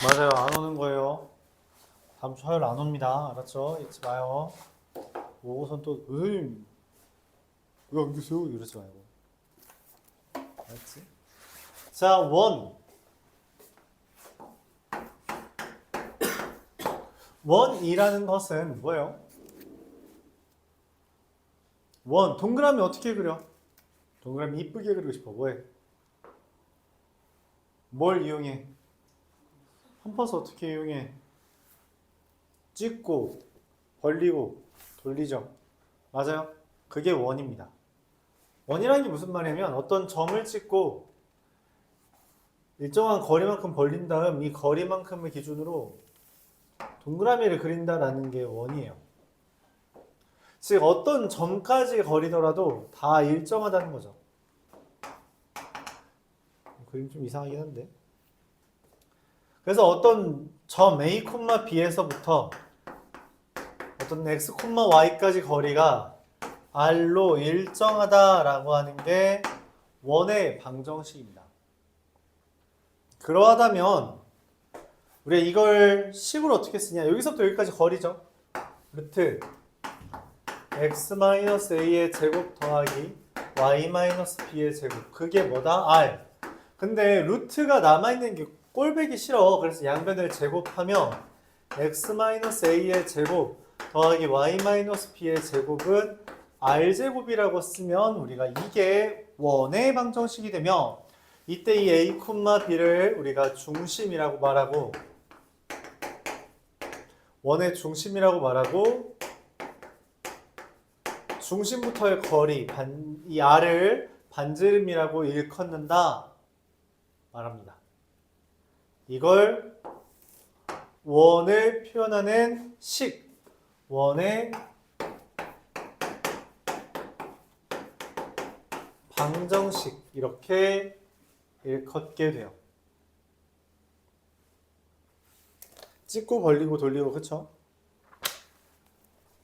맞아요. 안 오는 거예요. 다음 주 화요일 안 옵니다. 알았죠? 잊지 마요. 오고선 또, 왜안 계세요? 이러지 말고. 알았지? 자, 원. 원이라는 것은 뭐예요? 원. 동그라미 어떻게 그려? 동그라미 이쁘게 그리고 싶어. 뭐해? 뭘 이용해? 컴퍼스 어떻게 이용해? 찍고, 벌리고, 돌리죠. 맞아요. 그게 원입니다. 원이라는 게 무슨 말이냐면 어떤 점을 찍고 일정한 거리만큼 벌린 다음 이 거리만큼을 기준으로 동그라미를 그린다라는 게 원이에요. 즉 어떤 점까지 거리더라도 다 일정하다는 거죠. 그림 좀 이상하긴 한데. 그래서 어떤 점 A, B에서부터 어떤 X, Y까지 거리가 R로 일정하다라고 하는 게 원의 방정식입니다. 그러하다면 우리가 이걸 식으로 어떻게 쓰냐? 여기서부터 여기까지 거리죠. 루트 x-a의 제곱 더하기 y-b의 제곱. 그게 뭐다? r. 근데 루트가 남아있는 게 꼴배기 싫어. 그래서 양변을 제곱하면 x-a의 제곱 더하기 y-b의 제곱은 r제곱이라고 쓰면 우리가 이게 원의 방정식이 되며 이때 이 a, b를 우리가 중심이라고 말하고 원의 중심이라고 말하고 중심부터의 거리, 이 r을 반지름이라고 일컫는다 말합니다. 이걸 원을 표현하는 식, 원의 방정식 이렇게 일컫게 돼요. 찍고 벌리고 돌리고 그쵸?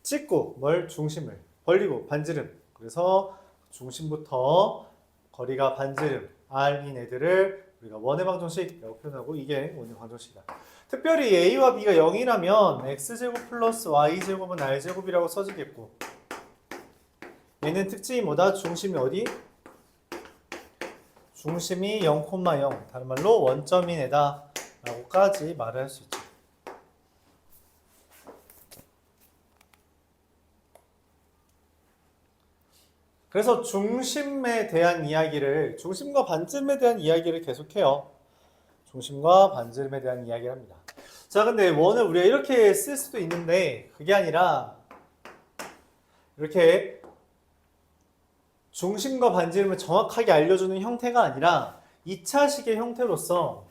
찍고 뭘 중심을 벌리고 반지름. 그래서 중심부터 거리가 반지름 r인 애들을 우리가 원의 방정식이라고 표현하고 이게 원의 방정식이다. 특별히 a와 b가 0이라면 x제곱 플러스 y제곱은 r제곱이라고 써지겠고 얘는 특징이 뭐다? 중심이 어디? 중심이 0,0 다른 말로 원점인 애다 라고까지 말을 할 수 있죠. 그래서 중심에 대한 이야기를 중심과 반지름에 대한 이야기를 계속해요. 중심과 반지름에 대한 이야기를 합니다. 자, 근데 원을 우리가 이렇게 쓸 수도 있는데 그게 아니라 이렇게 중심과 반지름을 정확하게 알려주는 형태가 아니라 2차식의 형태로서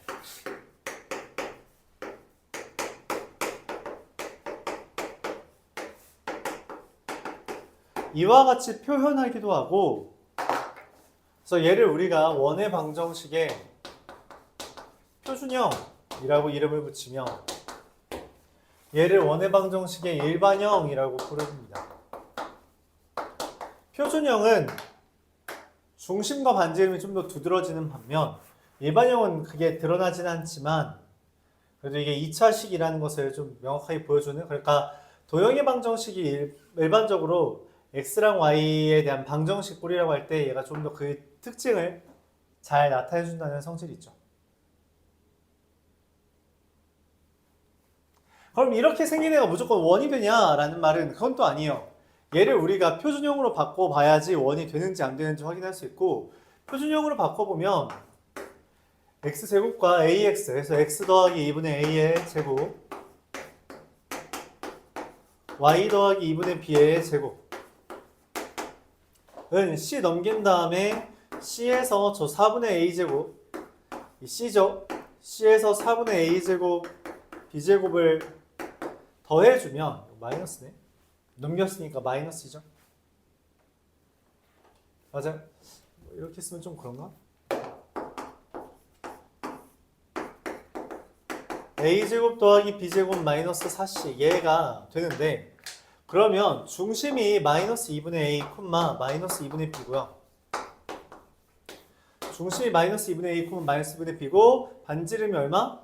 이와 같이 표현하기도 하고 그래서 얘를 우리가 원의 방정식의 표준형이라고 이름을 붙이며 얘를 원의 방정식의 일반형이라고 부릅니다. 표준형은 중심과 반지름이 좀 더 두드러지는 반면 일반형은 그게 드러나지는 않지만 그래도 이게 2차식이라는 것을 좀 명확하게 보여주는 그러니까 도형의 방정식이 일반적으로 x랑 y에 대한 방정식 꼴이라고 할 때 얘가 좀 더 그 특징을 잘 나타내준다는 성질이 있죠. 그럼 이렇게 생긴 애가 무조건 원이 되냐라는 말은 그건 또 아니에요. 얘를 우리가 표준형으로 바꿔봐야지 원이 되는지 안 되는지 확인할 수 있고 표준형으로 바꿔보면 x제곱과 ax 그래서 x 더하기 2분의 a의 제곱 y 더하기 2분의 b의 제곱 은 C 넘긴 다음에 C에서 저 4분의 A제곱 이 C죠? C에서 4분의 A제곱 B제곱을 더해주면 마이너스네 넘겼으니까 마이너스죠? 맞아요? 이렇게 쓰면 좀 그런가? A제곱 더하기 B제곱 마이너스 4C 얘가 되는데 그러면 중심이 마이너스 2분의 A, 마이너스 2분의 B고요. 중심이 마이너스 2분의 A, 마이너스 2분의 B고 반지름이 얼마?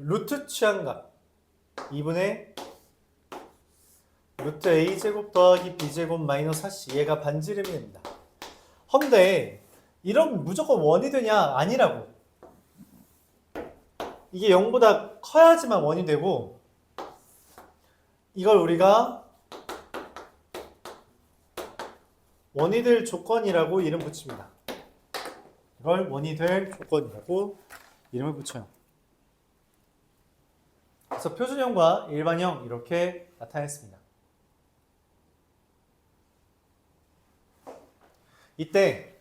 루트 취한값 2분의 루트 a제곱 더하기 b제곱 마이너스 4c 얘가 반지름이 됩니다. 헌데 이러면 무조건 원이 되냐? 아니라고. 이게 0보다 커야지만 원이 되고 이걸 우리가 원이 될 조건이라고 이름 붙입니다. 이걸 원이 될 조건이라고 이름을 붙여요. 그래서 표준형과 일반형 이렇게 나타냈습니다. 이때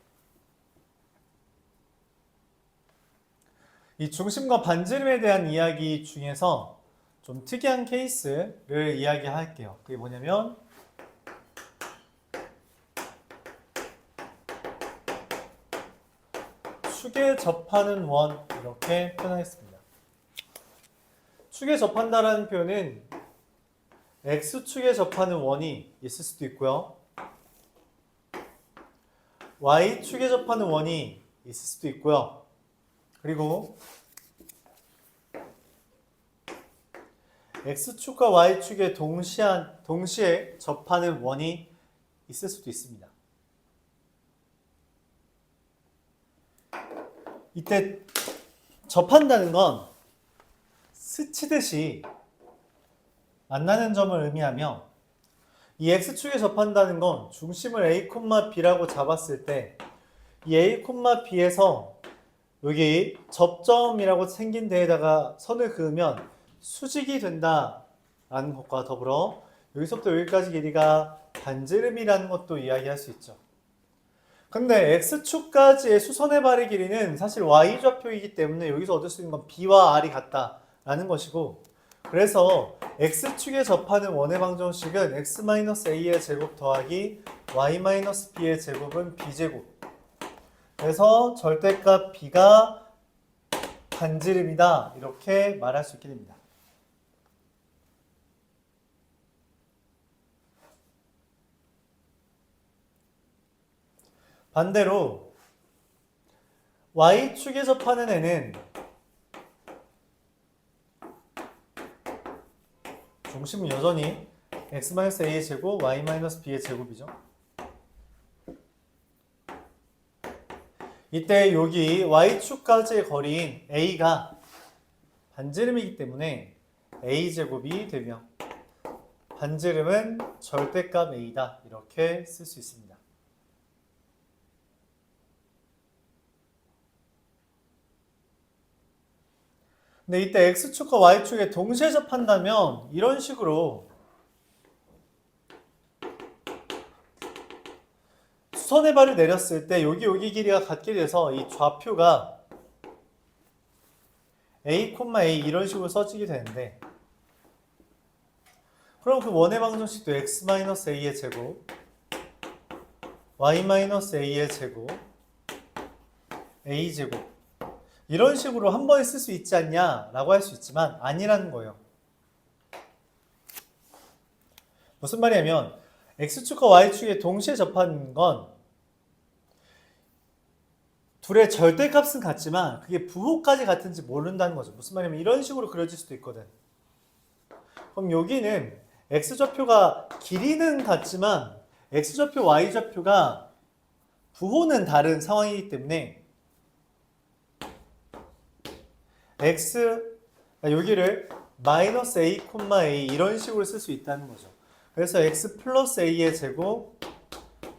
이 중심과 반지름에 대한 이야기 중에서 좀 특이한 케이스를 이야기할게요. 그게 뭐냐면 축에 접하는 원 이렇게 표현하겠습니다. 축에 접한다라는 표현은 X축에 접하는 원이 있을 수도 있고요. Y축에 접하는 원이 있을 수도 있고요. 그리고 X축과 Y축에 동시에 접하는 원이 있을 수도 있습니다. 이때 접한다는 건 스치듯이 만나는 점을 의미하며 이 X축에 접한다는 건 중심을 A, B라고 잡았을 때 이 A, B에서 여기 접점이라고 생긴 데에다가 선을 그으면 수직이 된다라는 것과 더불어 여기서부터 여기까지 길이가 반지름이라는 것도 이야기할 수 있죠. 근데 X축까지의 수선의 발의 길이는 사실 Y좌표이기 때문에 여기서 얻을 수 있는 건 B와 R이 같다라는 것이고 그래서 X축에 접하는 원의 방정식은 X-A의 제곱 더하기 Y-B의 제곱은 B제곱 그래서 절대값 B가 반지름이다 이렇게 말할 수 있게 됩니다. 반대로 Y축에 접하는 애는 중심은 여전히 X-A의 제곱, Y-B의 제곱이죠. 이때 여기 Y축까지의 거리인 A가 반지름이기 때문에 A제곱이 되며 반지름은 절대값 A다 이렇게 쓸 수 있습니다. 근데 이때 X축과 Y축에 동시에 접한다면 이런 식으로 수선의 발을 내렸을 때 여기 길이가 같게 돼서 이 좌표가 A, A 이런 식으로 써지게 되는데 그럼 그 원의 방정식도 X-A의 제곱 Y-A의 제곱 A제곱 이런 식으로 한 번에 쓸 수 있지 않냐 라고 할 수 있지만 아니라는 거예요. 무슨 말이냐면 X축과 Y축에 동시에 접하는 건 둘의 절대값은 같지만 그게 부호까지 같은지 모른다는 거죠. 무슨 말이냐면 이런 식으로 그려질 수도 있거든. 그럼 여기는 X좌표가 길이는 같지만 X좌표, Y좌표가 부호는 다른 상황이기 때문에 여기를 마이너스 A, A 이런 식으로 쓸 수 있다는 거죠. 그래서 X 플러스 A의 제곱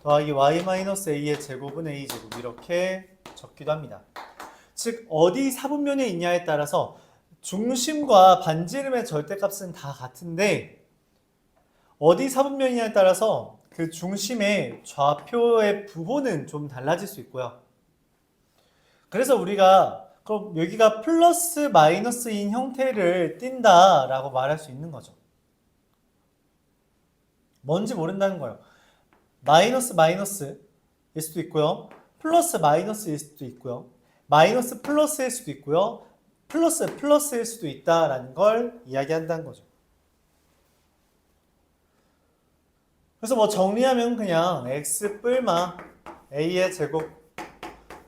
더하기 Y 마이너스 A의 제곱은 A제곱 이렇게 적기도 합니다. 즉 어디 사분면에 있냐에 따라서 중심과 반지름의 절대값은 다 같은데 어디 사분면이냐에 따라서 그 중심의 좌표의 부호는 좀 달라질 수 있고요. 그래서 우리가 그럼 여기가 플러스 마이너스인 형태를 띈다라고 말할 수 있는 거죠. 뭔지 모른다는 거예요. 마이너스 마이너스일 수도 있고요. 플러스 마이너스일 수도 있고요. 마이너스 플러스일 수도 있고요. 플러스 플러스일 수도 있다라는 걸 이야기한다는 거죠. 그래서 뭐 정리하면 그냥 x 뿔마 a의 제곱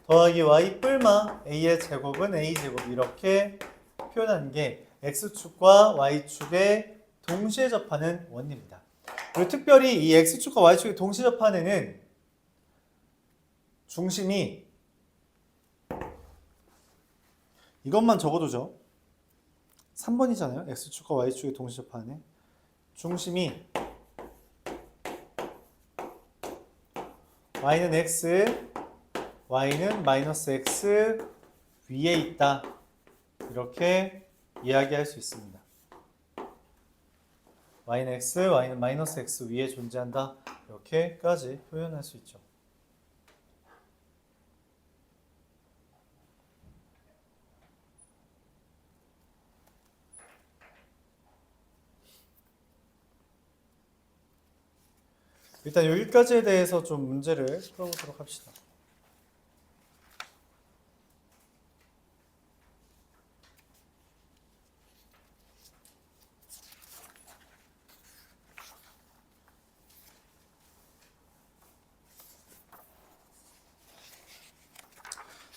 더하기 y 뿔마 a의 제곱은 a제곱 이렇게 표현하는 게 x축과 y축에 동시에 접하는 원리입니다. 그리고 특별히 이 x축과 y축에 동시에 접하는 애는 중심이 이것만 적어두죠. 3번이잖아요. x축과 y축에 동시에 접하는 애. 중심이 y는 x, y는 마이너스 x 위에 있다. 이렇게 이야기할 수 있습니다. y는 x, y는 마이너스 x 위에 존재한다. 이렇게까지 표현할 수 있죠. 일단 여기까지에 대해서 좀 문제를 풀어보도록 합시다.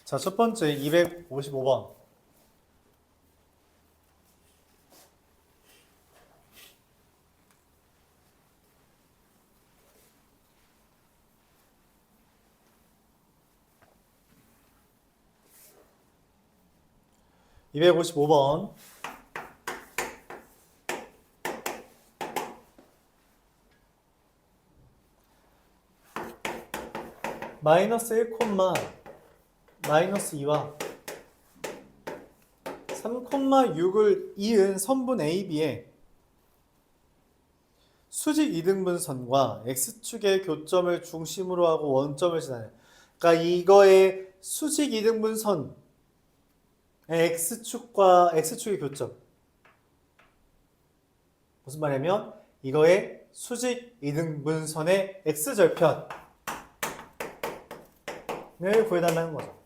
자, 첫 번째 255번. (255번) 마이너스 1, 마이너스 2와 3,6을 이은 선분 AB에 수직 2등분선과 X축의 교점을 중심으로 하고 원점을 지나는, 그러니까 이거의 수직 2등분선 X축과 X축의 교점, 무슨 말이냐면 이거의 수직 2등분선의 X절편을 구해달라는 거죠.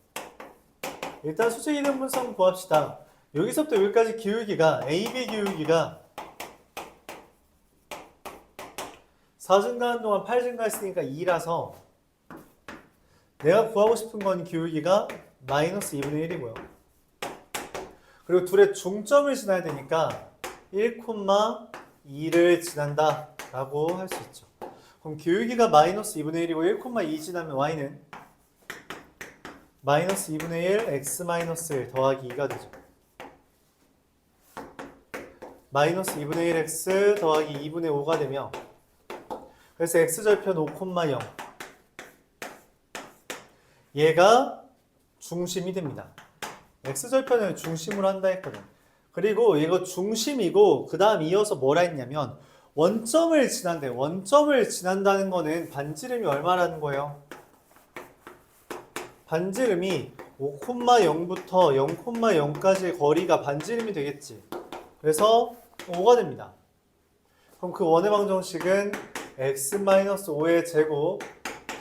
일단 수직 2등분선 구합시다. 여기서부터 여기까지 기울기가 AB 기울기가 4 증가하는 동안 8 증가했으니까 2라서 내가 구하고 싶은 건 기울기가 마이너스 2분의 1이고요. 그리고 둘의 중점을 지나야 되니까 1,2를 지난다 라고 할 수 있죠. 그럼 기울기가 마이너스 2분의 1이고 1,2 지나면 y는 마이너스 2분의 1 x 마이너스 1 더하기 2가 되죠. 마이너스 2분의 1 x 더하기 2분의 5가 되며, 그래서 x절편 5,0 얘가 중심이 됩니다. x절편을 중심으로 한다 했거든. 그리고 이거 중심이고 그 다음 이어서 뭐라 했냐면 원점을 지난대. 원점을 지난다는 거는 반지름이 얼마라는 거예요? 반지름이 5,0부터 0,0까지의 거리가 반지름이 되겠지. 그래서 5가 됩니다. 그럼 그 원의 방정식은 x-5의 제곱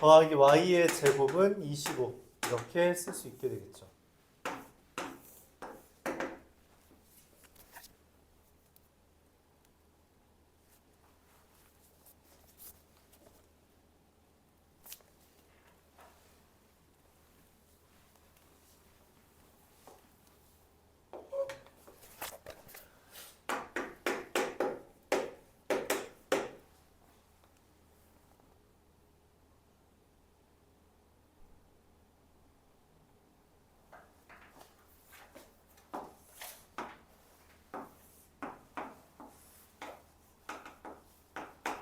더하기 y의 제곱은 25 이렇게 쓸 수 있게 되겠죠.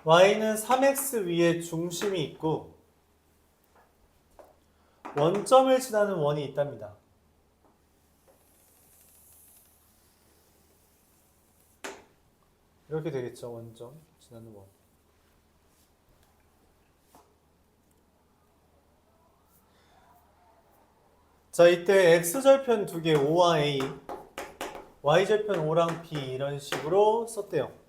y는 3x 위에 중심이 있고 원점을 지나는 원이 있답니다. 이렇게 되겠죠. 원점 지나는 원. 자, 이때 x절편 두 개 5와 a, y절편 5랑 b 이런 식으로 썼대요.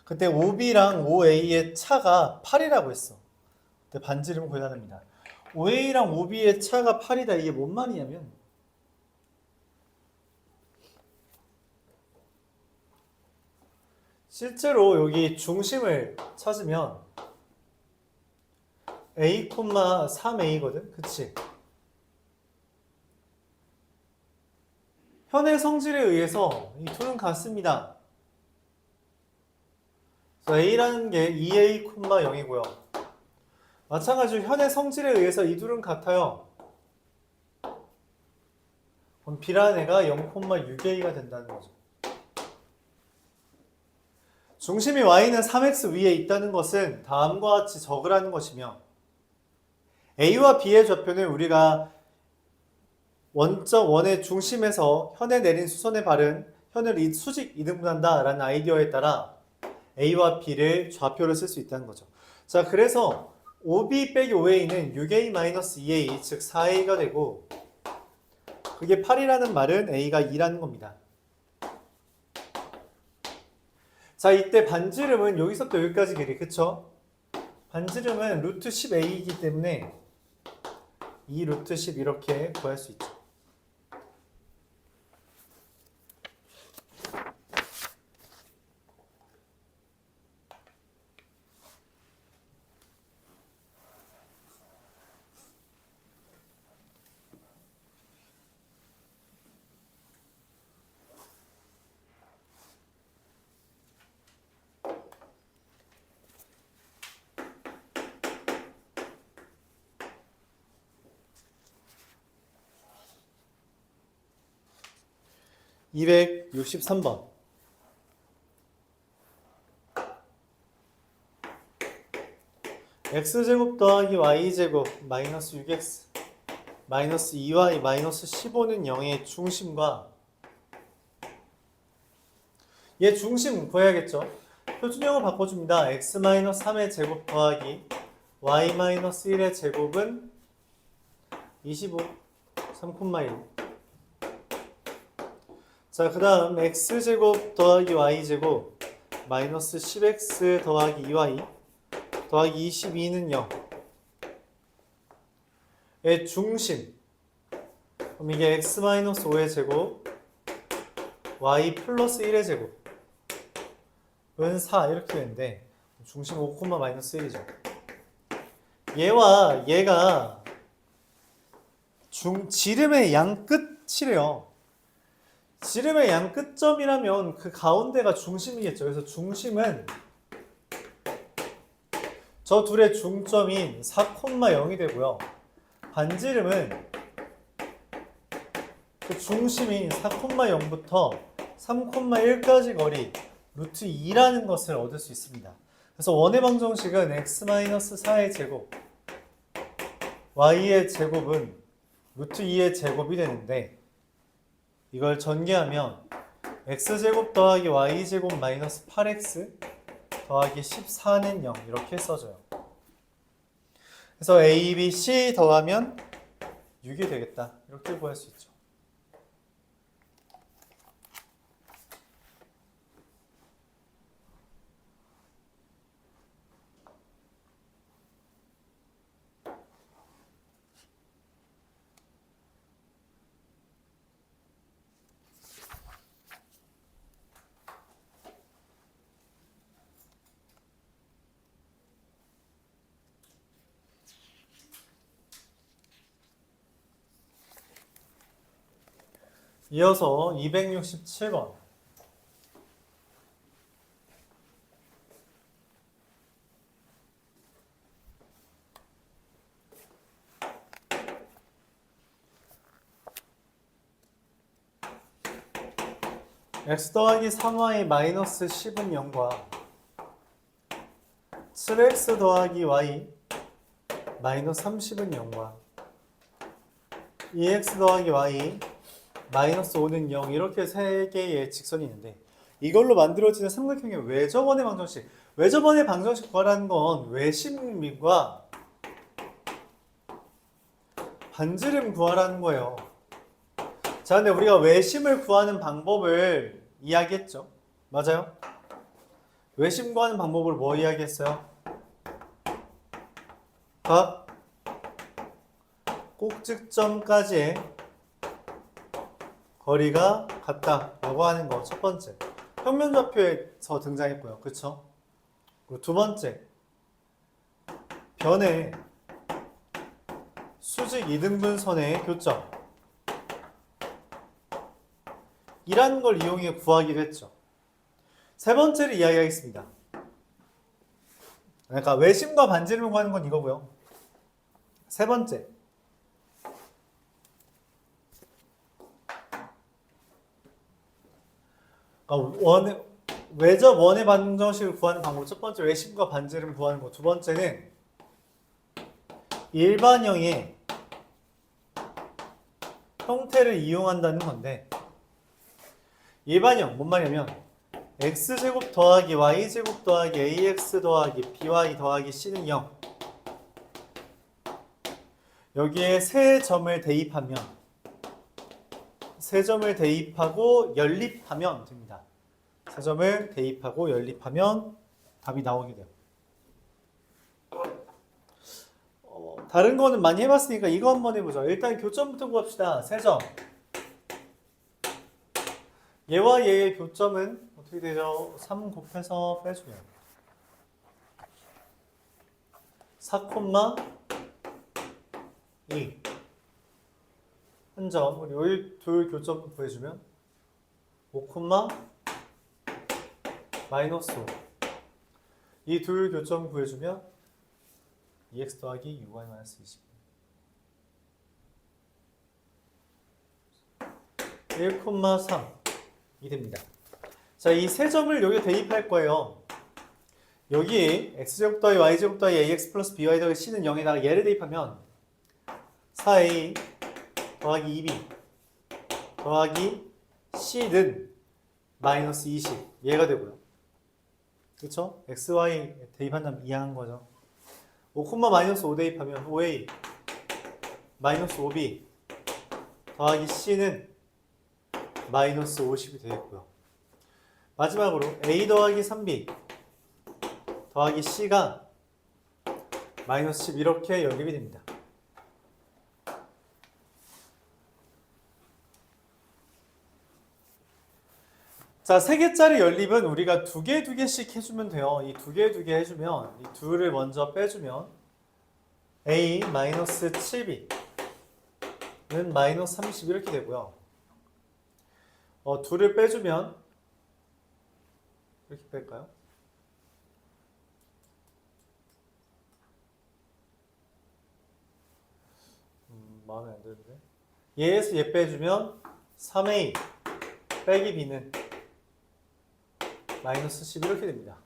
그때 5b랑 5a의 차가 8이라고 했어. 그때 반지름 구해달랍니다. 5a랑 5b의 차가 8이다. 이게 뭔 말이냐면 실제로 여기 중심을 찾으면 a, 3a거든. 그치? 현의 성질에 의해서 이 둘은 같습니다. 그래서 A라는 게 2A,0이고요. 마찬가지로 현의 성질에 의해서 이 둘은 같아요. 그럼 B라는 애가 0,6A가 된다는 거죠. 중심이 Y는 3X 위에 있다는 것은 다음과 같이 적으라는 것이며 A와 B의 좌표는 우리가 원의 중심에서 현에 내린 수선의 발은 현을 수직 이등분한다 라는 아이디어에 따라 A와 B를 좌표로 쓸 수 있다는 거죠. 자, 그래서 5B 빼기 5A는 6A-2A 즉 4A가 되고 그게 8이라는 말은 A가 2라는 겁니다. 자, 이때 반지름은 여기서부터 여기까지 길이, 그쵸? 반지름은 루트 10A이기 때문에 이 루트 10 이렇게 구할 수 있죠. (263번) x제곱 더하기 y제곱 마이너스 6x 마이너스 2y 마이너스 15는 0의 중심과 얘 중심 구해야겠죠. 표준형을 바꿔줍니다. x-3의 제곱 더하기 y-1의 제곱은 25 3,1. 자, 그 다음 x제곱 더하기 y제곱 마이너스 10x 더하기 2y 더하기 22는 0. 의 중심. 그럼 이게 x-5의 제곱 y 플러스 1의 제곱은 4 이렇게 되는데 중심 5, 마이너스 1이죠. 얘와 얘가 지름의 양 끝이래요. 지름의 양 끝점이라면 그 가운데가 중심이겠죠. 그래서 중심은 저 둘의 중점인 4,0이 되고요. 반지름은 그 중심인 4,0부터 3,1까지 거리 루트 2라는 것을 얻을 수 있습니다. 그래서 원의 방정식은 x-4의 제곱 y의 제곱은 루트 2의 제곱이 되는데 이걸 전개하면 x제곱 더하기 y제곱 마이너스 8x 더하기 14는 0 이렇게 써져요. 그래서 a, b, c 더하면 6이 되겠다. 이렇게 구할 수 있죠. 이어서 267번. x 더하기 3y 마이너스 10은 0과 7x 더하기 y 마이너스 30은 0과 2x 더하기 y 마이너스 5는 0 이렇게 세 개의 직선이 있는데 이걸로 만들어지는 삼각형의 외접원의 방정식. 외접원의 방정식 구하라는 건 외심과 반지름 구하라는 거예요. 자, 근데 우리가 외심을 구하는 방법을 이야기했죠. 맞아요? 외심 구하는 방법을 뭐 이야기했어요? 각 꼭지점까지의 거리가 같다라고 하는 거 첫 번째. 평면좌표에서 등장했고요. 그쵸? 그리고 두 번째. 변의 수직 이등분선의 교점. 이라는 걸 이용해 구하기로 했죠. 세 번째를 이야기하겠습니다. 그러니까 외심과 반지름을 구하는 건 이거고요. 세 번째. 그러니까 외접 원의 방정식을 구하는 방법. 첫 번째 외심과 반지름을 구하는 거. 두 번째는 일반형의 형태를 이용한다는 건데, 일반형 뭔 말이냐면 x제곱 더하기 y제곱 더하기 ax 더하기 by 더하기 c는 0. 여기에 세 점을 대입하고 연립하면 됩니다. 세 점을 대입하고 연립하면 답이 나오게 돼요. 다른 거는 많이 해봤으니까 이거 한번 해보죠. 일단 교점부터 구합시다. 세 점. 얘와 얘의 교점은 어떻게 되죠? 3 곱해서 빼주면 4,2 한 점. 우리 둘 교점 구해주면 5, 마이너스 5. 이 둘 교점 구해주면 2x 더하기 6y 마이너스 20. 1,3이 됩니다. 자, 이 세 점을 여기 대입할 거예요. 여기 x제곱 더하기 y제곱 더하기 ax 플러스 by 더하기 c는 0에다가 얘를 대입하면 4a 더하기 2b 더하기 c는 마이너스 20 얘가 되고요. 그쵸? x, y 대입한다면 이항한 거죠. 5, 마이너스 5 대입하면 5a 마이너스 5b 더하기 c는 마이너스 50이 되겠고요. 마지막으로 a 더하기 3b 더하기 c가 마이너스 10 이렇게 연립이 됩니다. 자, 3개짜리 연립은 우리가 2개씩 해주면 돼요. 이 2개 해주면, 이 둘을 먼저 빼주면 a 마이너스 7b는 마이너스 30 이렇게 되고요. 둘을 빼주면 이렇게 뺄까요? 마음에 안 드는데. 얘에서 얘 빼주면 3a 빼기 b는 마이너스 10 이렇게 됩니다.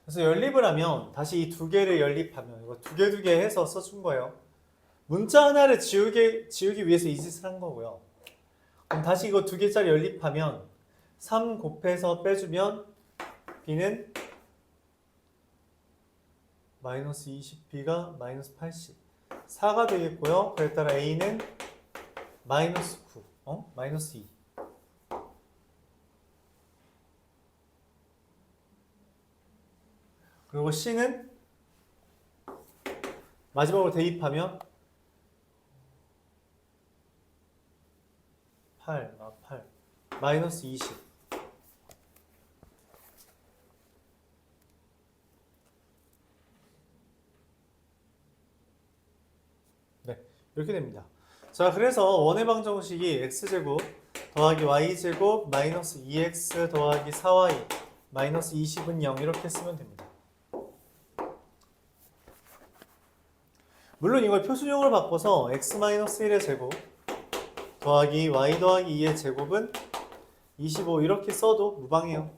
그래서 연립을 하면 다시 이 두 개를 연립하면 이거 두 개 해서 써준 거예요. 문자 하나를 지우기 위해서 이 짓을 한 거고요. 그럼 다시 이거 2개짜리 연립하면 3 곱해서 빼주면 b는 마이너스 20b가 마이너스 80 4가 되겠고요. 그에 따라 a는 마이너스 9 마이너스 2 그리고 c는 마지막으로 대입하면 8 마이너스 20 네, 이렇게 됩니다. 자, 그래서 원의 방정식이 x제곱 더하기 y제곱 마이너스 2x 더하기 4y 마이너스 20은 0 이렇게 쓰면 됩니다. 물론 이걸 표준형으로 바꿔서 x-1의 제곱 더하기 y 더하기 2의 제곱은 25 이렇게 써도 무방해요.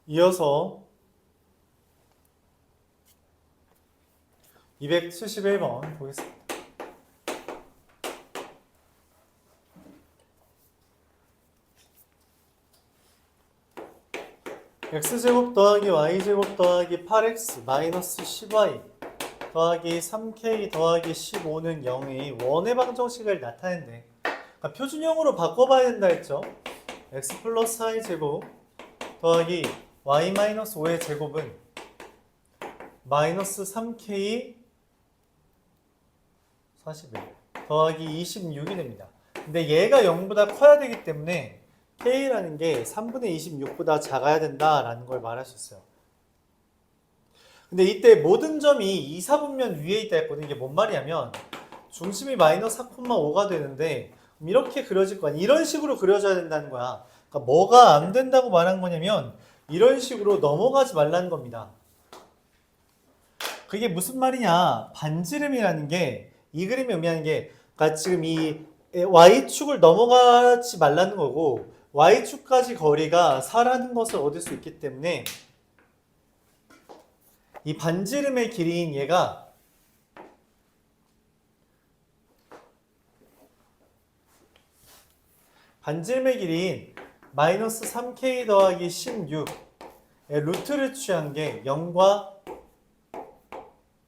이어서 271번 보겠습니다. x제곱 더하기 y제곱 더하기 8x 마이너스 10y 더하기 3k 더하기 15는 0의 원의 방정식을 나타낸대. 그러니까 표준형으로 바꿔봐야 된다 했죠. x 플러스 i 제곱 더하기 y 마이너스 5의 제곱은 마이너스 3k 41 더하기 26이 됩니다. 근데 얘가 0보다 커야 되기 때문에 k라는 게 3분의 26보다 작아야 된다라는 걸 말할 수 있어요. 근데 이때 모든 점이 2, 4분면 위에 있다 했거든요. 이게 뭔 말이냐면 중심이 마이너스 4,5가 되는데 이렇게 그려질 거야. 이런 식으로 그려져야 된다는 거야. 그러니까 뭐가 안 된다고 말한 거냐면 이런 식으로 넘어가지 말라는 겁니다. 그게 무슨 말이냐? 반지름이라는 게 이 그림이 의미하는 게 그러니까 지금 이 y축을 넘어가지 말라는 거고 y축까지 거리가 4라는 것을 얻을 수 있기 때문에 이 반지름의 길이인 얘가 반지름의 길이인 마이너스 3k 더하기 16의 루트를 취한 게 0과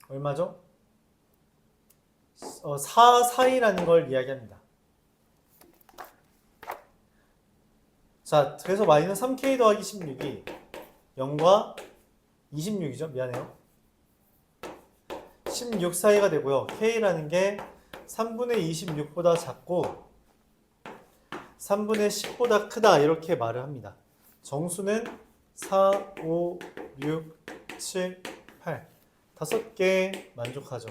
얼마죠? 4 사이라는 걸 이야기합니다. 자, 그래서 마이너스 3k 더하기 16이 0과 26이죠. 미안해요. 16 사이가 되고요. k라는 게 3분의 26보다 작고 3분의 10보다 크다 이렇게 말을 합니다. 정수는 4, 5, 6, 7, 8 5개 만족하죠.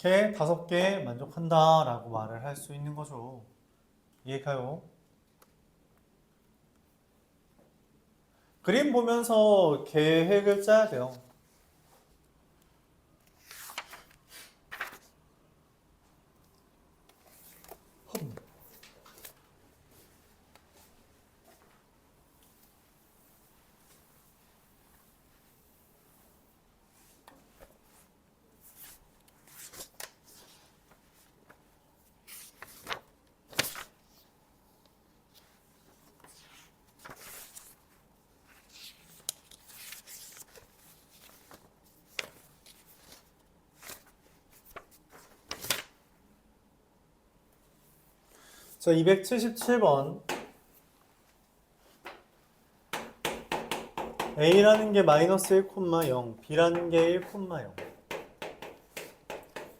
이렇게 5개 만족한다 라고 말을 할 수 있는 거죠. 이해가요? 그림 보면서 계획을 짜야 돼요. 자, 277번. A라는 게 마이너스 1,0, B라는 게 1,0,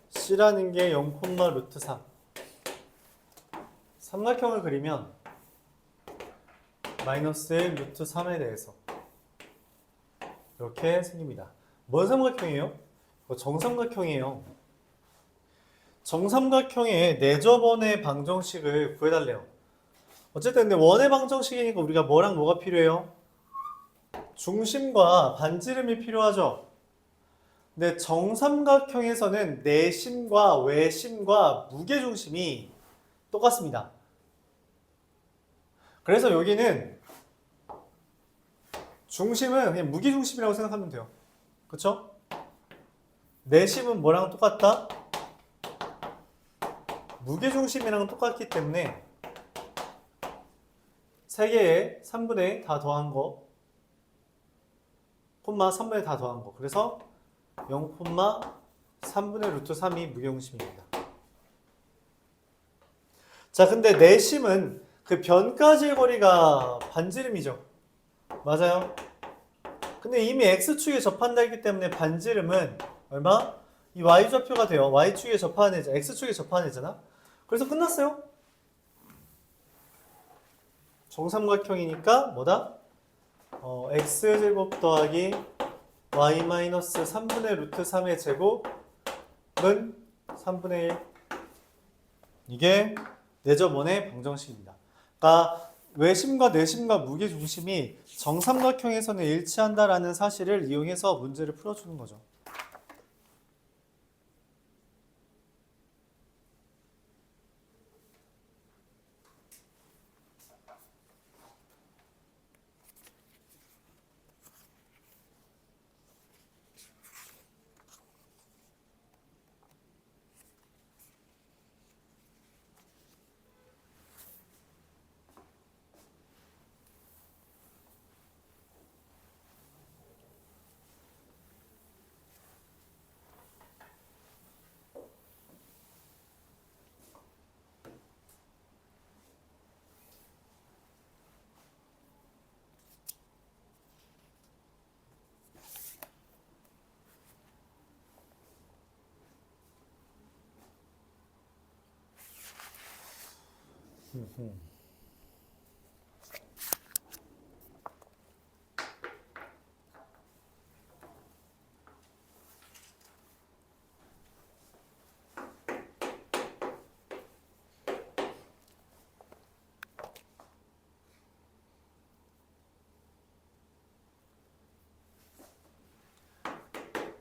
C라는 게 0, 루트 3. 삼각형을 그리면 마이너스 1, 루트 3에 대해서 이렇게 생깁니다. 뭔 삼각형이에요? 정삼각형이에요. 정삼각형의 내저번의 방정식을 구해달래요. 어쨌든 근데 원의 방정식이니까 우리가 뭐랑 뭐가 필요해요? 중심과 반지름이 필요하죠. 근데 정삼각형에서는 내심과 외심과 무게중심이 똑같습니다. 그래서 여기는 중심은 그냥 무게중심이라고 생각하면 돼요. 그쵸? 내심은 뭐랑 똑같다? 무게중심이랑 똑같기 때문에 3개의 3분의 다 더한 거 콤마 3분의 다 더한 거 그래서 0, 3분의 루트 3이 무게중심입니다. 자, 근데 내심은 그 변까지의 거리가 반지름이죠. 맞아요? 근데 이미 x축에 접한다 했기 때문에 반지름은 얼마? 이 y좌표가 돼요. y축에 접하는 애잖아. x축에 접하는 애잖아. 그래서 끝났어요. 정삼각형이니까 뭐다? x제곱 더하기 y 마이너스 3분의 루트 3의 제곱은 3분의 1. 이게 내저번의 방정식입니다. 그러니까 외심과 내심과 무게중심이 정삼각형에서는 일치한다라는 사실을 이용해서 문제를 풀어주는 거죠.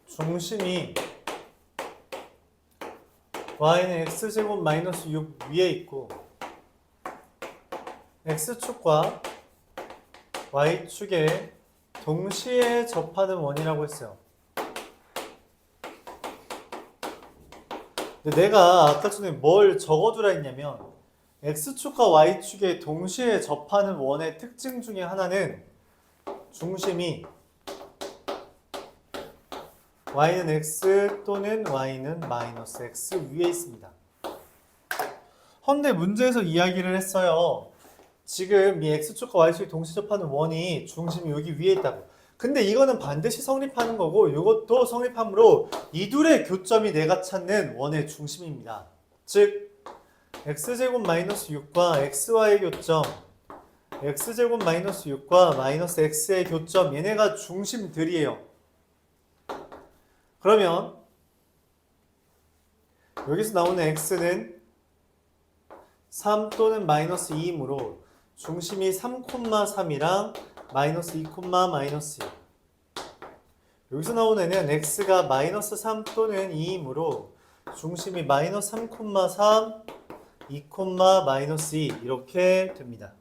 중심이 y는 x제곱 마이너스 6 위에 있고 x축과 y축에 동시에 접하는 원이라고 했어요. 근데 내가 아까 전에 뭘 적어두라 했냐면 x축과 y축에 동시에 접하는 원의 특징 중에 하나는 중심이 y는 x 또는 y는 마이너스 x 위에 있습니다. 헌데 문제에서 이야기를 했어요. 지금 이 x축과 y축이 동시에 접하는 원이 중심이 여기 위에 있다고. 근데 이거는 반드시 성립하는 거고 이것도 성립하므로 이 둘의 교점이 내가 찾는 원의 중심입니다. 즉 x제곱 마이너스 6과 xy의 교점, x제곱 마이너스 6과 마이너스 x의 교점, 얘네가 중심들이에요. 그러면 여기서 나오는 x는 3 또는 마이너스 2이므로 중심이 3,3이랑 마이너스 2, 마이너스 2. 여기서 나오는 애는 x가 마이너스 3 또는 2이므로 중심이 마이너스 3,3, 2, 마이너스 2 이렇게 됩니다.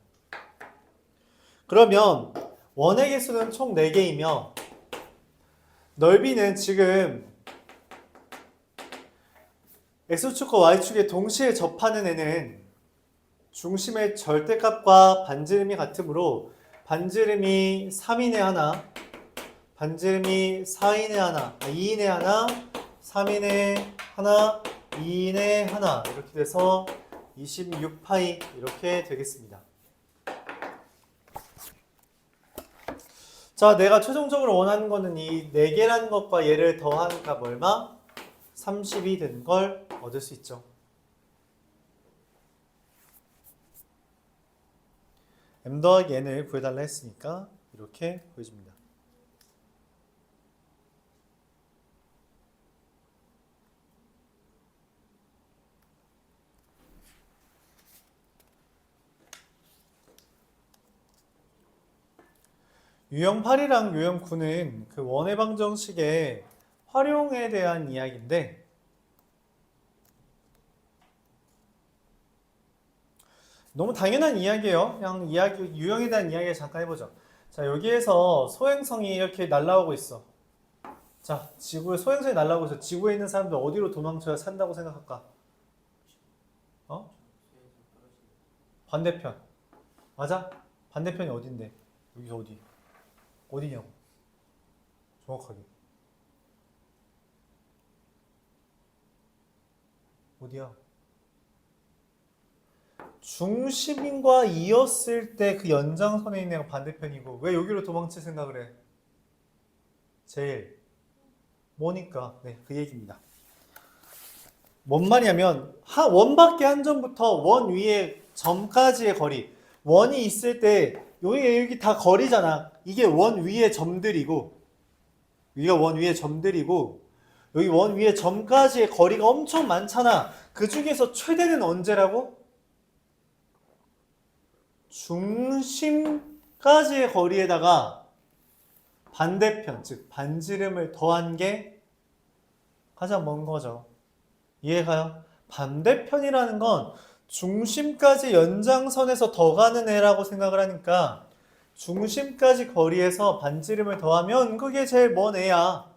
그러면 원의 개수는 총 4개이며 넓이는 지금 x축과 y축에 동시에 접하는 애는 중심의 절대값과 반지름이 같으므로 반지름이 3인의 하나, 반지름이 4인의 하나, 2인의 하나, 3인의 하나, 2인의 하나 이렇게 돼서 26파이 이렇게 되겠습니다. 자, 내가 최종적으로 원하는 거는 이 4개라는 것과 얘를 더한 값 얼마? 30이 된 걸 얻을 수 있죠. m 더하기 n을 구해달라 했으니까 이렇게 보여줍니다. 유형 8이랑 유형 9는 그 원의 방정식의 활용에 대한 이야기인데 너무 당연한 이야기예요. 그냥 유형에 대한 이야기 잠깐 해보죠. 자, 여기에서 소행성이 이렇게 날아오고 있어. 자, 지구에 소행성이 날아오고 있어. 지구에 있는 사람들 어디로 도망쳐야 산다고 생각할까? 반대편. 맞아? 반대편이 어딘데? 여기서 어디? 어디냐고? 정확하게. 어디야? 중심과 이었을 때 그 연장선에 있는 애가 반대편이고 왜 여기로 도망칠 생각을 해? 제일 뭐니까 네, 그 얘기입니다. 뭔 말이냐면 원밖에 한 점부터 원 위에 점까지의 거리 원이 있을 때 여기 다 거리잖아. 이게 원 위에 점들이고 여기가 원 위에 점들이고 여기 원 위에 점까지의 거리가 엄청 많잖아. 그 중에서 최대는 언제라고? 중심까지의 거리에다가 반대편, 즉 반지름을 더한 게 가장 먼 거죠. 이해가요? 반대편이라는 건 중심까지 연장선에서 더 가는 애라고 생각을 하니까 중심까지 거리에서 반지름을 더하면 그게 제일 먼 애야.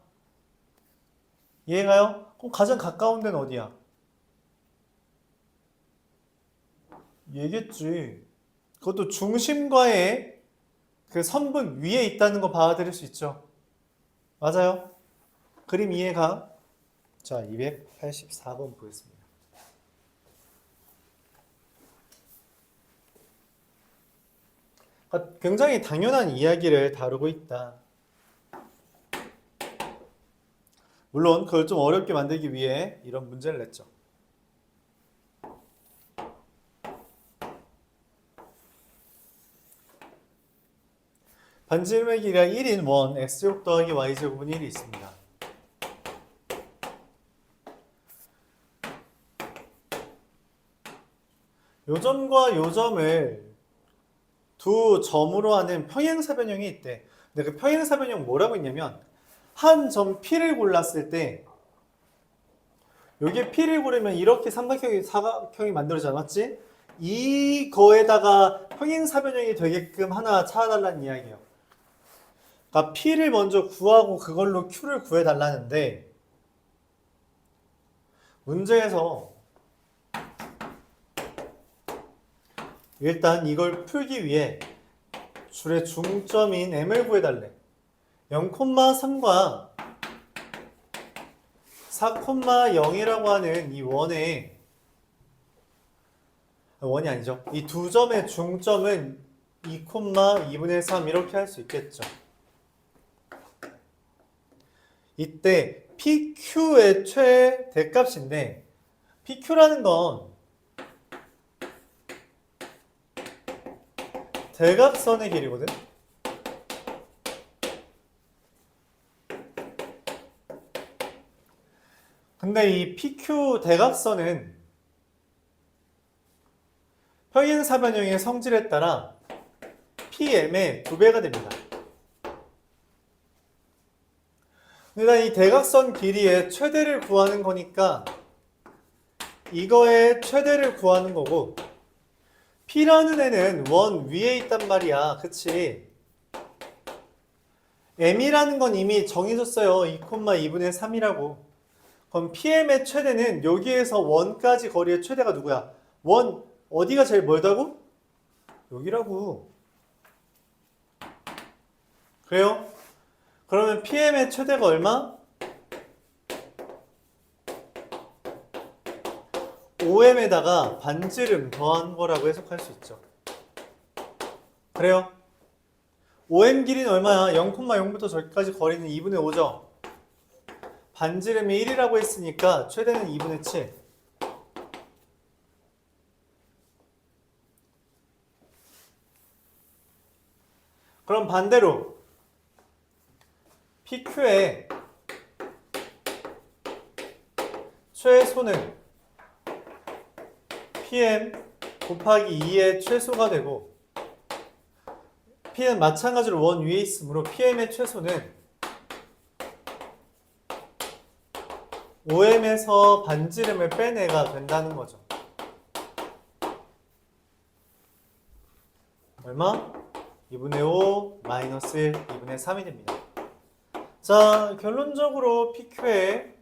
이해가요? 그럼 가장 가까운 데는 어디야? 얘겠지. 그것도 중심과의 그 선분 위에 있다는 거 받아들일 수 있죠. 맞아요? 그림 이해가? 자, 284번 보겠습니다. 굉장히 당연한 이야기를 다루고 있다. 물론 그걸 좀 어렵게 만들기 위해 이런 문제를 냈죠. 반지름의 길이가 1인 원 x제곱 더하기 y제곱은 1이 있습니다. 요 점과 요 점을 두 점으로 하는 평행사변형이 있대. 근데 그 평행사변형 뭐라고 했냐면 한 점 P를 골랐을 때 여기에 P를 고르면 이렇게 삼각형이 사각형이 만들어지지 않았지? 이거에다가 평행사변형이 되게끔 하나 찾아달라는 이야기예요. 그러니까 P를 먼저 구하고 그걸로 Q를 구해달라는데 문제에서 일단 이걸 풀기 위해 줄의 중점인 M을 구해달래. 0,3과 4,0이라고 하는 이 원이 아니죠. 이 두 점의 중점은 2,2분의 3 이렇게 할 수 있겠죠. 이때 PQ의 최대값인데 PQ라는 건 대각선의 길이거든. 근데 이 PQ 대각선은 평행사변형의 성질에 따라 PM의 2배가 됩니다. 그러니까 이 대각선 길이의 최대를 구하는 거니까 이거의 최대를 구하는 거고 P라는 애는 원 위에 있단 말이야. 그치? M이라는 건 이미 정해졌어요. 2,2분의 3이라고. 그럼 PM의 최대는 여기에서 원까지 거리의 최대가 누구야? 원 어디가 제일 멀다고? 여기라고. 그래요? 그러면 PM의 최대가 얼마? 5M에다가 반지름 더한 거라고 해석할 수 있죠. 그래요? 5M 길이는 얼마야? 0,0부터 저기까지 거리는 2분의 5죠. 반지름이 1이라고 했으니까 최대는 2분의 7. 그럼 반대로 PQ의 최소는 PM 곱하기 2의 최소가 되고 P는 마찬가지로 원 위에 있으므로 PM의 최소는 5M에서 반지름을 뺀 애가 된다는 거죠. 얼마? 2분의 5 마이너스 1, 2분의 3이 됩니다. 자, 결론적으로 PQ의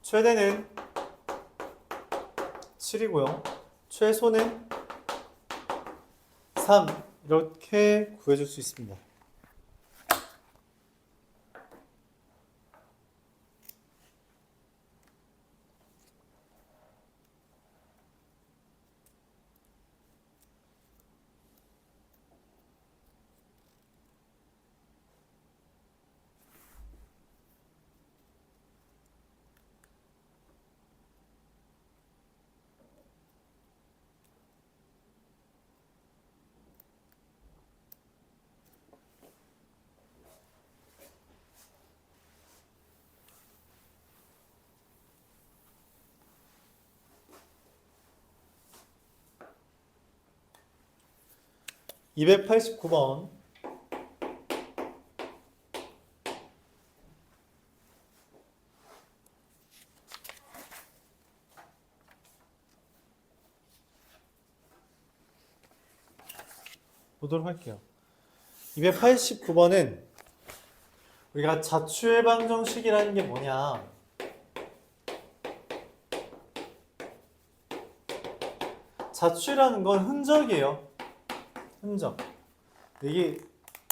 최대는 7이고요. 최소는 3 이렇게 구해줄 수 있습니다. 289번. 보도록 할게요. 289번은 우리가 자취의 방정식이라는 게 뭐냐? 자취라는 건 흔적이에요. 흔적. 이게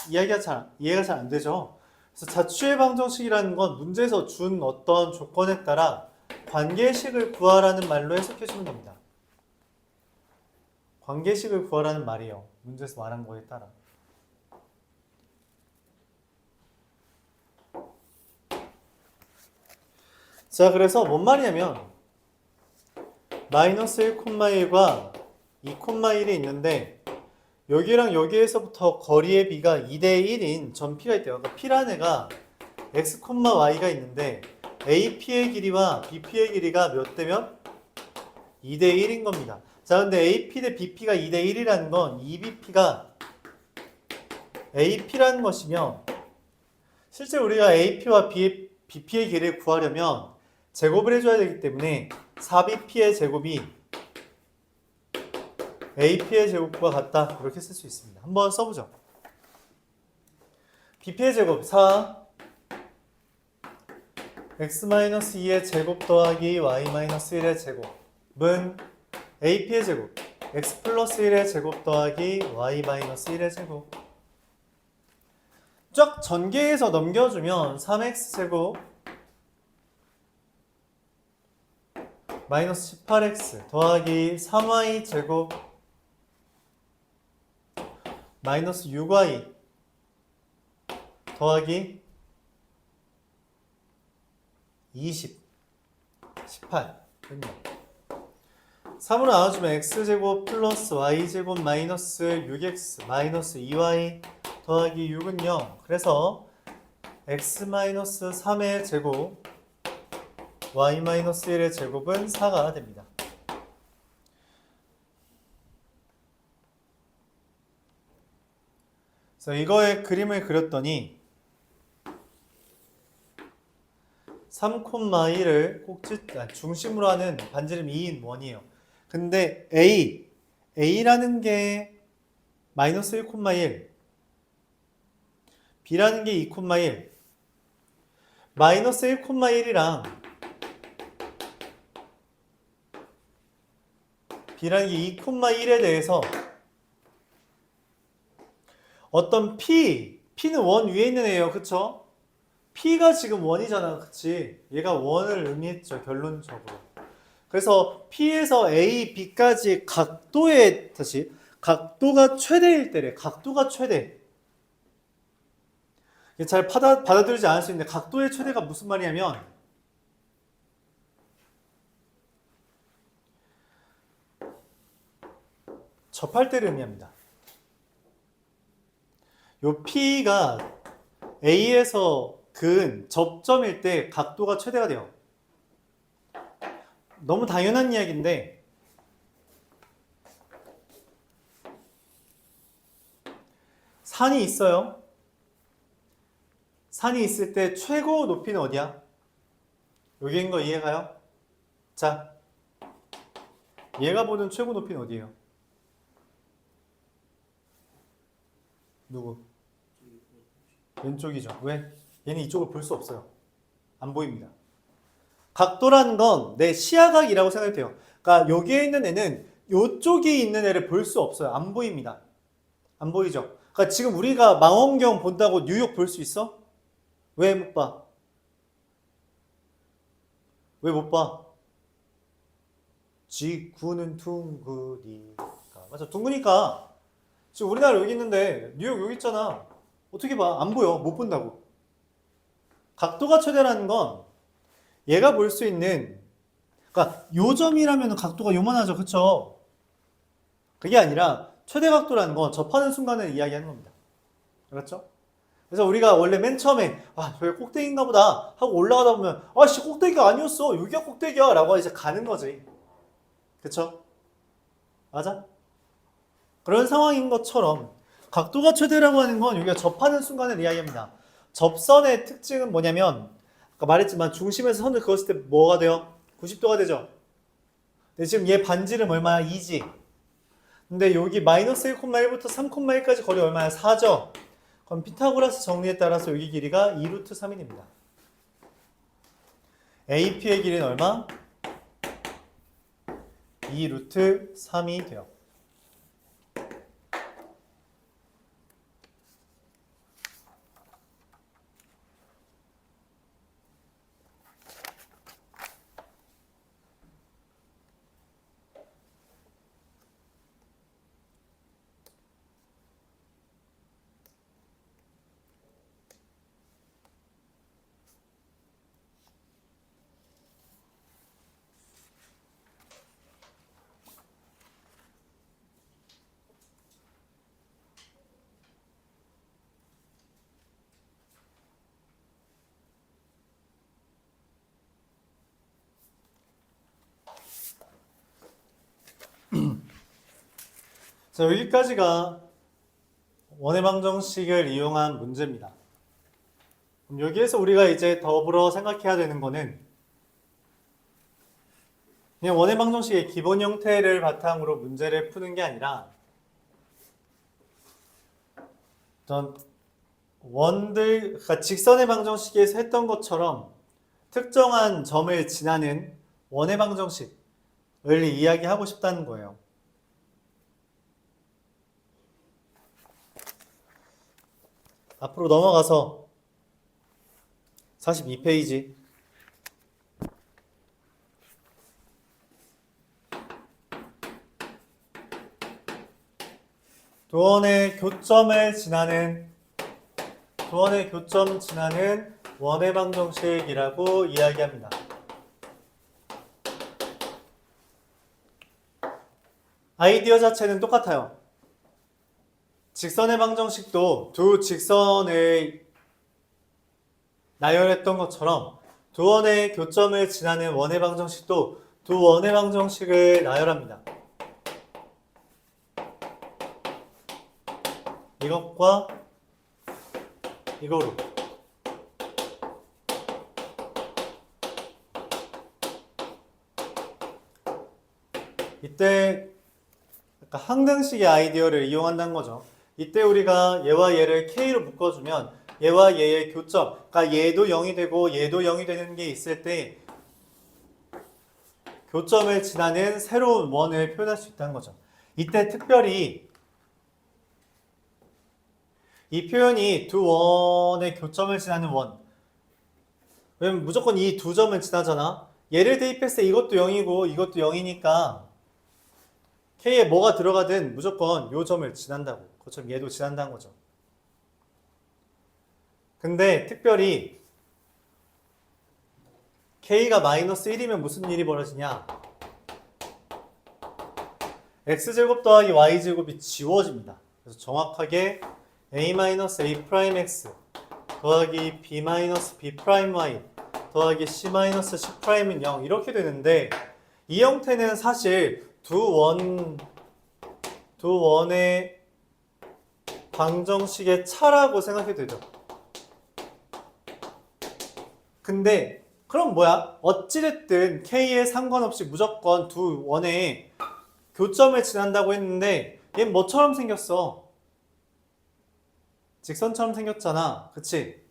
이해가 잘 안 되죠? 그래서 자취의 방정식이라는 건 문제에서 준 어떤 조건에 따라 관계식을 구하라는 말로 해석해 주면 됩니다. 관계식을 구하라는 말이에요. 문제에서 말한 거에 따라. 자, 그래서 뭔 말이냐면 마이너스 1,1과 2,1이 있는데 여기랑 여기에서부터 거리의 비가 2대 1인 전 P가 있대요. 그러니까 P라는 애가 X, Y가 있는데 AP의 길이와 BP의 길이가 몇 대면? 2대 1인 겁니다. 자, 근데 AP 대 BP가 2대 1이라는 건 2BP가 AP라는 것이며 실제 우리가 AP와 BP의 길이를 구하려면 제곱을 해줘야 되기 때문에 4BP의 제곱이 AP의 제곱과 같다. 이렇게 쓸 수 있습니다. 한번 써보죠. BP의 제곱 4 X-2의 제곱 더하기 Y-1의 제곱은 AP의 제곱 X 플러스 1의 제곱 더하기 Y-1의 제곱 쫙 전개해서 넘겨주면 3X 제곱 마이너스 18X 더하기 3Y 제곱 마이너스 6Y 더하기 20 18 됐네. 3으로 나눠주면 X제곱 플러스 Y제곱 마이너스 6X 마이너스 2Y 더하기 6은 0. 그래서 X 마이너스 3의 제곱 Y 마이너스 1의 제곱은 4가 됩니다. 그래서 이거의 그림을 그렸더니 3,1을 중심으로 하는 반지름 2인 원이에요. 근데 A라는 게 마이너스 1,1 B라는 게 2,1 마이너스 1,1이랑 B라는 게 2,1에 대해서 어떤 P는 원 위에 있는 애예요. 그쵸? P가 지금 원이잖아. 그치? 얘가 원을 의미했죠. 결론적으로. 그래서 P에서 A, B까지 각도가 최대일 때래. 각도가 최대. 잘 받아들이지 않을 수 있는데 각도의 최대가 무슨 말이냐면 접할 때를 의미합니다. 요 P가 A에서 근 접점일 때 각도가 최대가 돼요. 너무 당연한 이야기인데 산이 있어요. 산이 있을 때 최고 높이는 어디야? 여기인 거 이해가요? 자, 얘가 보는 최고 높이는 어디예요? 누구? 왼쪽이죠. 왜? 얘는 이쪽을 볼 수 없어요. 안 보입니다. 각도라는 건 내 시야각이라고 생각해도 돼요. 그러니까 여기에 있는 애는 이쪽에 있는 애를 볼 수 없어요. 안 보입니다. 안 보이죠? 그러니까 지금 우리가 망원경 본다고 뉴욕 볼 수 있어? 왜 못 봐? 왜 못 봐? 지구는 둥그니까. 맞아, 둥그니까. 지금 우리나라 여기 있는데 뉴욕 여기 있잖아. 어떻게 봐? 안 보여. 못 본다고. 각도가 최대라는 건 얘가 볼 수 있는, 그러니까 요점이라면 각도가 요만하죠. 그쵸? 그게 아니라 최대 각도라는 건 접하는 순간을 이야기하는 겁니다. 그렇죠? 그래서 우리가 원래 맨 처음에 저기 꼭대기인가 보다 하고 올라가다 보면 씨 꼭대기가 아니었어. 여기가 꼭대기야 라고 이제 가는 거지. 그쵸? 맞아? 그런 상황인 것처럼 각도가 최대라고 하는 건 여기가 접하는 순간을 이야기합니다. 접선의 특징은 뭐냐면 아까 말했지만 중심에서 선을 그었을 때 뭐가 돼요? 90도가 되죠. 근데 지금 얘 반지름 얼마야? 2지. 근데 여기 마이너스 1,1부터 3,1까지 거리 얼마야? 4죠. 그럼 피타고라스 정리에 따라서 여기 길이가 2루트 3인입니다. AP의 길이는 얼마? 2루트 3이 돼요. 자, 여기까지가 원의 방정식을 이용한 문제입니다. 그럼 여기에서 우리가 이제 더불어 생각해야 되는 거는 그냥 원의 방정식의 기본 형태를 바탕으로 문제를 푸는 게 아니라 어떤 그러니까 직선의 방정식에서 했던 것처럼 특정한 점을 지나는 원의 방정식을 이야기하고 싶다는 거예요. 앞으로 넘어가서 42페이지 도원의 교점 지나는 원의 방정식이라고 이야기합니다. 아이디어 자체는 똑같아요. 직선의 방정식도 두 직선을 나열했던 것처럼 두 원의 교점을 지나는 원의 방정식도 두 원의 방정식을 나열합니다. 이것과 이거로 이때 약간 항등식의 아이디어를 이용한다는 거죠. 이때 우리가 얘와 얘를 K로 묶어주면 얘와 얘의 교점, 그러니까 얘도 0이 되고 얘도 0이 되는 게 있을 때 교점을 지나는 새로운 원을 표현할 수 있다는 거죠. 이때 특별히 이 표현이 두 원의 교점을 지나는 원. 왜냐면 무조건 이 두 점을 지나잖아. 얘를 대입했을 때 이것도 0이고 이것도 0이니까 K에 뭐가 들어가든 무조건 요 점을 지난다고. 그것처럼 얘도 지난다는 거죠. 근데 특별히 K가 마이너스 1이면 무슨 일이 벌어지냐? X제곱 더하기 Y제곱이 지워집니다. 그래서 정확하게 A-A'X 더하기 B-B'Y 더하기 C-C'은 0 이렇게 되는데 이 형태는 사실 두 원의 방정식의 차라고 생각해도 되죠. 근데 그럼 뭐야? 어찌됐든 K에 상관없이 무조건 두 원의 교점을 지난다고 했는데 얘는 뭐처럼 생겼어? 직선처럼 생겼잖아. 그치?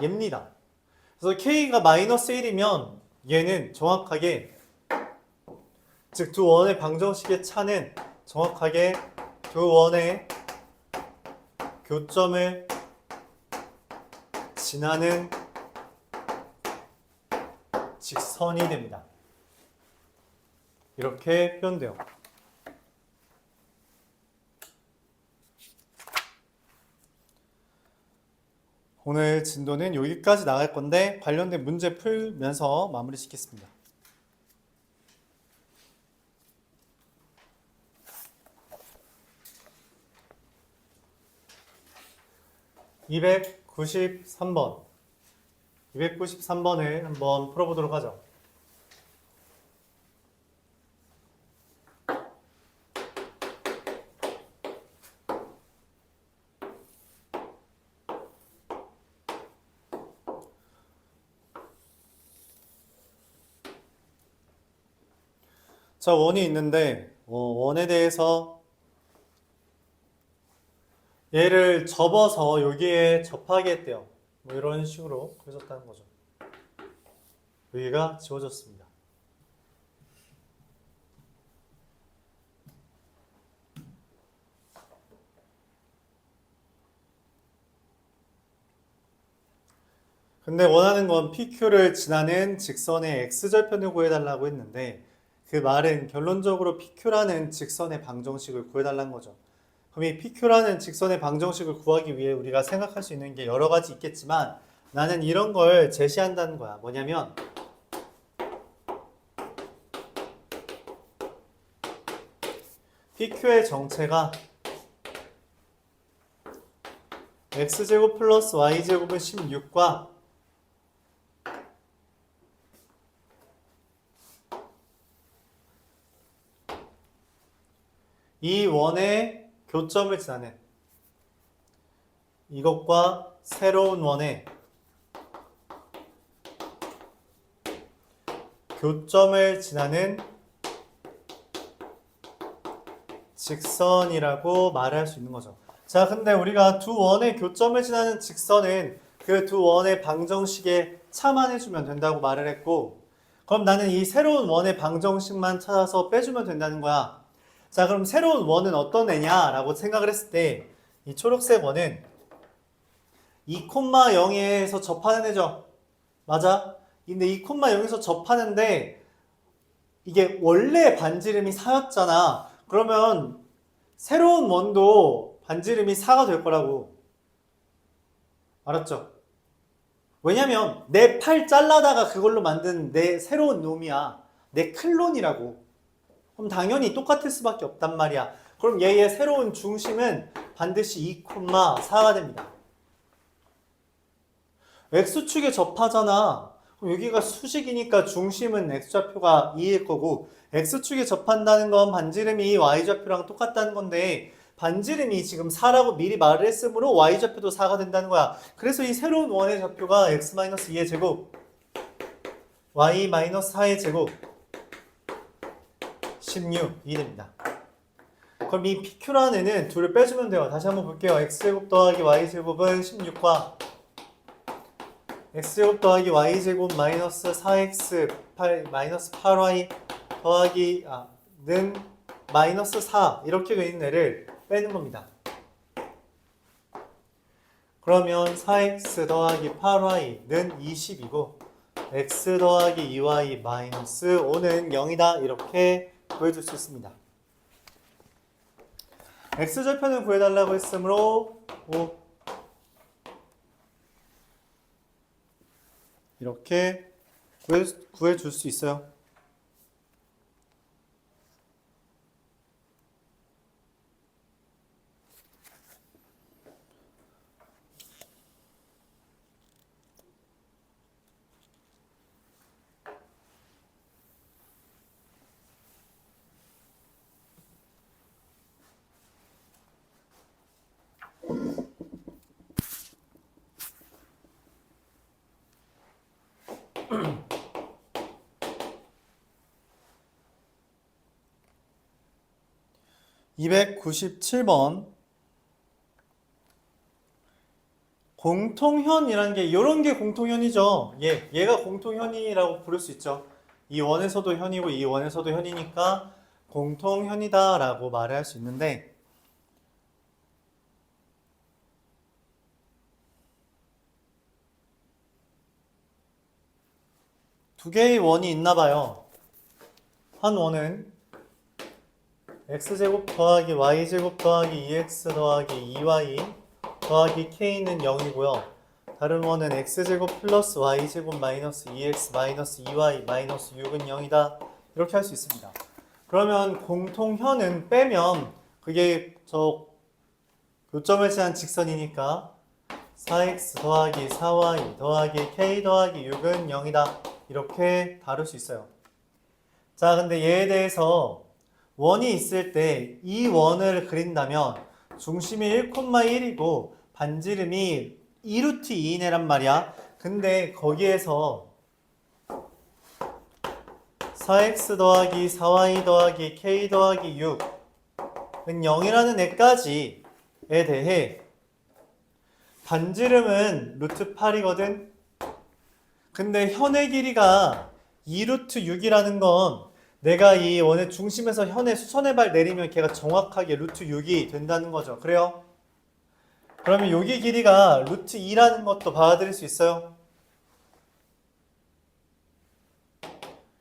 얘입니다. 그래서 K가 마이너스 1이면 얘는 정확하게 즉 두 원의 방정식의 차는 정확하게 두 원의 교점을 지나는 직선이 됩니다. 이렇게 표현돼요. 오늘 진도는 여기까지 나갈 건데 관련된 문제 풀면서 마무리 짓겠습니다. (293번) 293번을 한번 풀어보도록 하죠. 자, 원이 있는데 원에 대해서 얘를 접어서 여기에 접하게 했대요. 뭐 이런 식으로 그려졌다는 거죠. 여기가 지워졌습니다. 근데 원하는 건 PQ를 지나는 직선의 X절편을 구해달라고 했는데 그 말은 결론적으로 PQ라는 직선의 방정식을 구해달라는 거죠. 그럼 이 PQ라는 직선의 방정식을 구하기 위해 우리가 생각할 수 있는 게 여러 가지 있겠지만 나는 이런 걸 제시한다는 거야. 뭐냐면 PQ의 정체가 X제곱 플러스 Y제곱은 16과 이 원의 교점을 지나는 이것과 새로운 원의 교점을 지나는 직선이라고 말할 수 있는 거죠. 자, 근데 우리가 두 원의 교점을 지나는 직선은 그 두 원의 방정식에 참환해주면 된다고 말을 했고, 그럼 나는 이 새로운 원의 방정식만 찾아서 빼주면 된다는 거야. 자, 그럼 새로운 원은 어떤 애냐라고 생각을 했을 때 이 초록색 원은 2,0에서 접하는 애죠. 맞아? 근데 2,0에서 접하는데 이게 원래 반지름이 4였잖아. 그러면 새로운 원도 반지름이 4가 될 거라고. 알았죠? 왜냐면 내 팔 잘라다가 그걸로 만든 내 새로운 놈이야. 내 클론이라고. 그럼 당연히 똑같을 수밖에 없단 말이야. 그럼 얘의 새로운 중심은 반드시 2,4가 됩니다. X축에 접하잖아. 그럼 여기가 수직이니까 중심은 X좌표가 2일 거고 X축에 접한다는 건 반지름이 Y좌표랑 똑같다는 건데 반지름이 지금 4라고 미리 말을 했으므로 Y좌표도 4가 된다는 거야. 그래서 이 새로운 원의 좌표가 X-2의 제곱 Y-4의 제곱 16이 됩니다. 그럼 이 PQ라는 애는 둘을 빼주면 돼요. 다시 한번 볼게요. X제곱 더하기 Y제곱은 16과 X제곱 더하기 Y제곱 마이너스 4X 8, 마이너스 8Y 더하기 는 마이너스 4 이렇게 돼 있는 애를 빼는 겁니다. 그러면 4X 더하기 8Y는 20이고 X 더하기 2Y 마이너스 5는 0이다 이렇게 구해줄 수 있습니다. X절편을 구해달라고 했으므로 5 이렇게 구해줄 수 있어요. (297번) 공통현이라는 게 이런 게 공통현이죠. 얘가 공통현이라고 부를 수 있죠. 이 원에서도 현이고 이 원에서도 현이니까 공통현이다 라고 말을 할 수 있는데 두 개의 원이 있나 봐요. 한 원은 x제곱 더하기 y제곱 더하기 2x 더하기 2y 더하기 k는 0이고요. 다른 원은 x제곱 플러스 y제곱 마이너스 2x 마이너스 2y 마이너스 6은 0이다. 이렇게 할 수 있습니다. 그러면 공통현은 빼면 그게 저 교점을 지난 직선이니까 4x 더하기 4y 더하기 k 더하기 6은 0이다. 이렇게 다룰 수 있어요. 자, 근데 얘에 대해서 원이 있을 때 이 원을 그린다면 중심이 1,1이고 반지름이 2루트 2이네란 말이야. 근데 거기에서 4x 더하기 4y 더하기 k 더하기 6은 0이라는 애까지에 대해 반지름은 루트 8이거든. 근데 현의 길이가 2루트 6이라는 건 내가 이 원의 중심에서 현의 수선의 발 내리면 걔가 정확하게 루트 6이 된다는 거죠. 그래요? 그러면 여기 길이가 루트 2라는 것도 받아들일 수 있어요?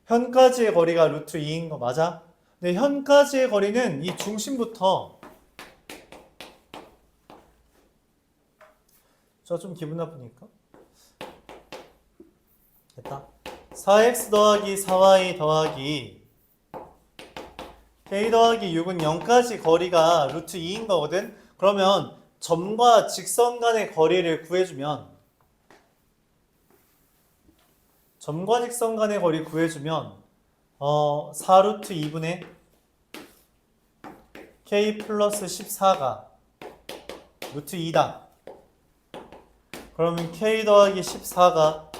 현까지의 거리가 루트 2인 거 맞아? 근데 현까지의 거리는 이 중심부터 저 좀 기분 나쁘니까 됐다. 4x 더하기 4y 더하기 k 더하기 6은 0까지 거리가 루트 2인 거거든. 그러면 점과 직선 간의 거리를 구해주면 점과 직선 간의 거리 구해주면 4루트 2분의 k 플러스 14가 루트 2다. 그러면 k 더하기 14가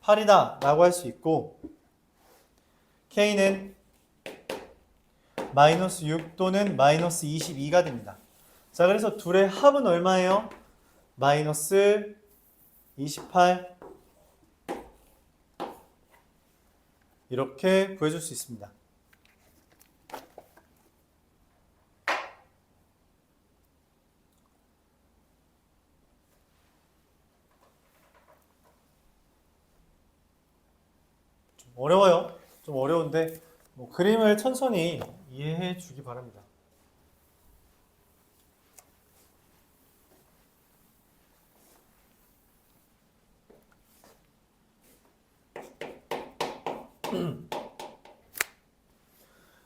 8이다 라고 할 수 있고 k는 마이너스 6 또는 마이너스 22가 됩니다. 자, 그래서 둘의 합은 얼마예요? 마이너스 28 이렇게 구해줄 수 있습니다. 좀 어려워요. 좀 어려운데 뭐 그림을 천천히 이해해 주기 바랍니다.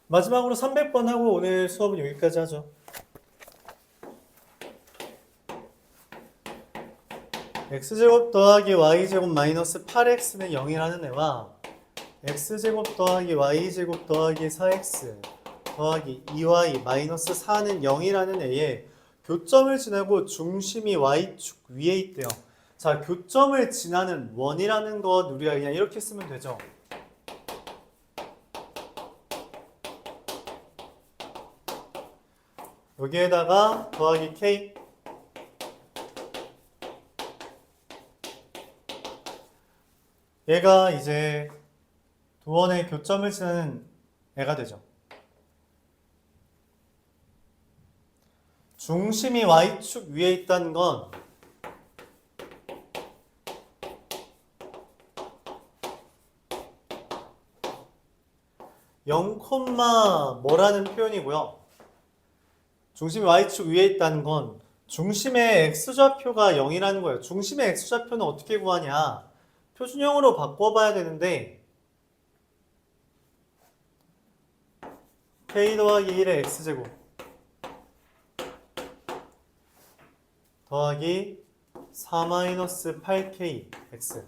마지막으로 300번 하고 오늘 수업은 여기까지 하죠. x제곱 더하기 y제곱 마이너스 8x는 0이라는 애와 x제곱 더하기 y제곱 더하기 4x 더하기 2y 마이너스 4는 0이라는 애에 교점을 지나고 중심이 y축 위에 있대요. 자, 교점을 지나는 원이라는 것 우리가 그냥 이렇게 쓰면 되죠. 여기에다가 더하기 k 얘가 이제 두 원의 교점을 지나는 애가 되죠. 중심이 y축 위에 있다는 건 (0) 뭐라는 표현이고요. 중심이 y축 위에 있다는 건 중심의 x좌표가 0이라는 거예요. 중심의 x좌표는 어떻게 구하냐? 표준형으로 바꿔봐야 되는데 k 더하기 1의 x제곱 더하기 4-8k x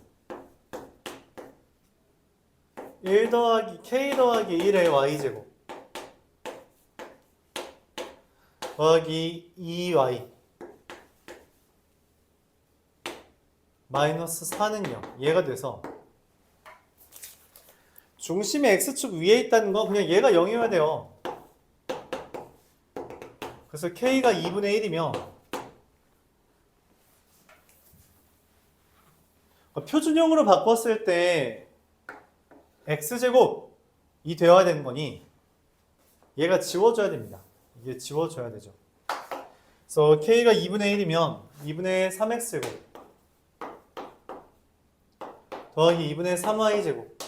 1 더하기 k 더하기 1의 y제곱 더하기 2y 마이너스 4는 0 얘가 돼서 중심이 x축 위에 있다는 건 그냥 얘가 0이어야 돼요. 그래서 k가 2분의 1이면 표준형으로 바꿨을 때 x제곱이 되어야 되는 거니 얘가 지워져야 됩니다. 이게 지워져야 되죠. 그래서 k가 2분의 1이면 2분의 3x제곱 더하기 2분의 3y제곱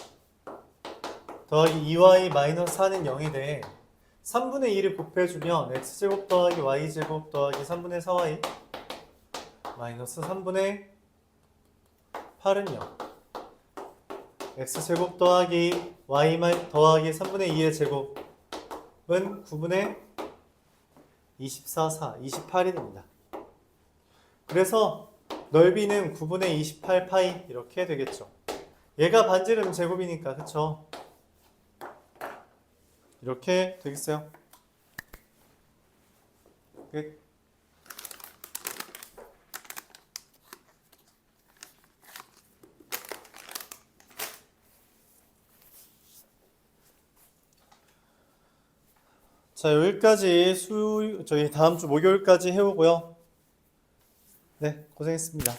더하기 2y 마이너스 4는 0이 돼 3분의 2를 곱해주면 x제곱 더하기 y제곱 더하기 3분의 4y 마이너스 3분의 8은 0 x제곱 더하기 y 더하기 3분의 2의 제곱은 9분의 24, 4, 28이 됩니다. 그래서 넓이는 9분의 28 파이 이렇게 되겠죠. 얘가 반지름 제곱이니까 그쵸? 이렇게 되겠어요. 끝. 자, 여기까지 저희 다음 주 목요일까지 해오고요. 네, 고생했습니다.